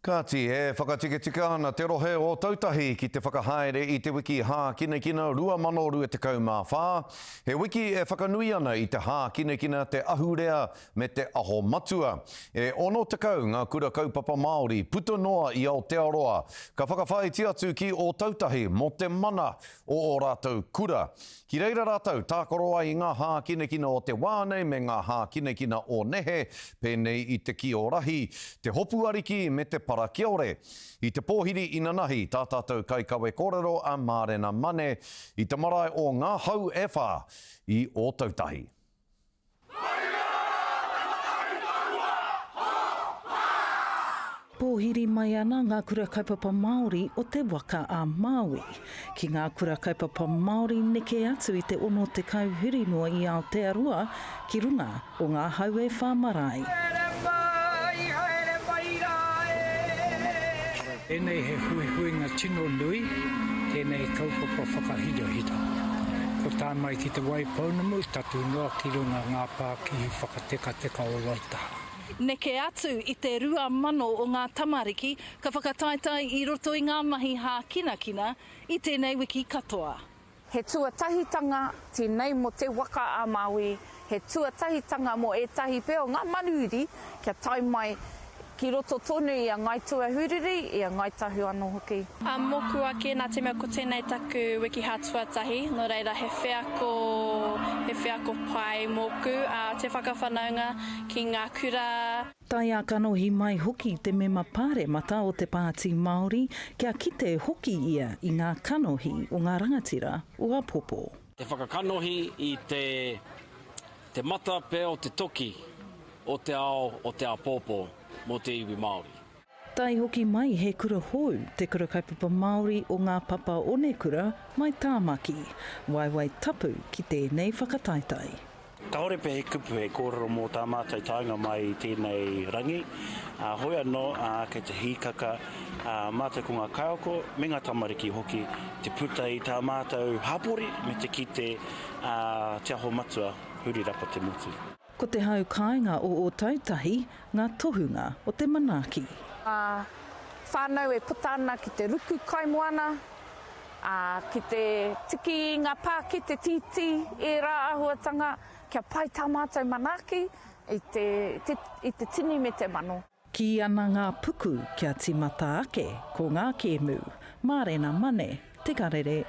Kāti whakatiketika ana te rohe o tautahi ki te whakahaere i te wiki hā kinekina 2024. He wiki whakanui ana i te hā kinekina te ahurea me te aho matua. Ono te kau ngā kura kaupapa Māori, puta noa i Aotearoa. Ka whakawhai atu ki o tautahi mo te mana o o rātou kura. Ki reira rātou, tākoroa i ngā hā kinekina o te wānei me ngā hā kinekina o nehe, pēnei i te ki o rahi, te hopu ariki me te para kia ore. I te pōhiri ina nahi, tā tātou kai kawe kōrero a Mārena Mane, i te marae o ngā hau e whā i o tautahi. Pōhiri mai ana ngā kura kaupapa Māori o te waka a Māui. Ki ngā kura kaupapa Māori neke atu i te ono te kauhiri noa i Aotearoa ki runga o ngā hau e whā marae. Tēnei he huihuinga tino nui, tēnei kaupapa whakahida-hida. Ko tā mai ki te waipaunamu, tatu noa ki runga ngā pā ki whakateka-teka o Waitaha. Neke atu i te rua mano o ngā tamariki, ka whakataitai i roto i ngā mahi hā kinakina i tēnei wiki katoa. He tuatahitanga tēnei mo te waka a Māui, he tuatahitanga mo e tahi peo ngā manuiri, kia tai mai ki roto tonu i a ngai tuahuriri, i a ngai tahu anō hoki. Moku ake nā te mea ko tēnei taku wiki hā tuatahi, no reira he whiako pai moku a te whakawhanaunga ki ngā kura. Tai a kanohi mai hoki te mema pāre mata o te pāti Māori, kia kite hoki ia i ngā kanohi o ngā rangatira o Apopo. Te whakakanohi i te mata pe o te toki o te ao o te Apopo mo te iwi Māori. Tai hoki mai he kura hou, te kura kaupapa Māori o ngā papa one kura mai tāmaki. Waiwai tapu ki tēnei whakataitai. Kaore pe he kupu he kōrero mō tā mātai tainga mai i tēnei rangi. Hoi anō kei te hīkaka mātai ko ngā kaioko, me ngā tamariki hoki, te puta i tā mātou hapori me te kite te aho matua, huri rapa te mutu. Ko te hau kāinga o tautahi, ngā tohunga o te manaki. Whānau e puta ana ki te ruku kaimoana, ki te tiki ngā pā, ki te titi, e rā ahuatanga, kia pai tā mātou manaki i te tini me te mano. Ki ana ngā puku kia timata ake ko ngā kēmu. Mārena Mane, Te Karere.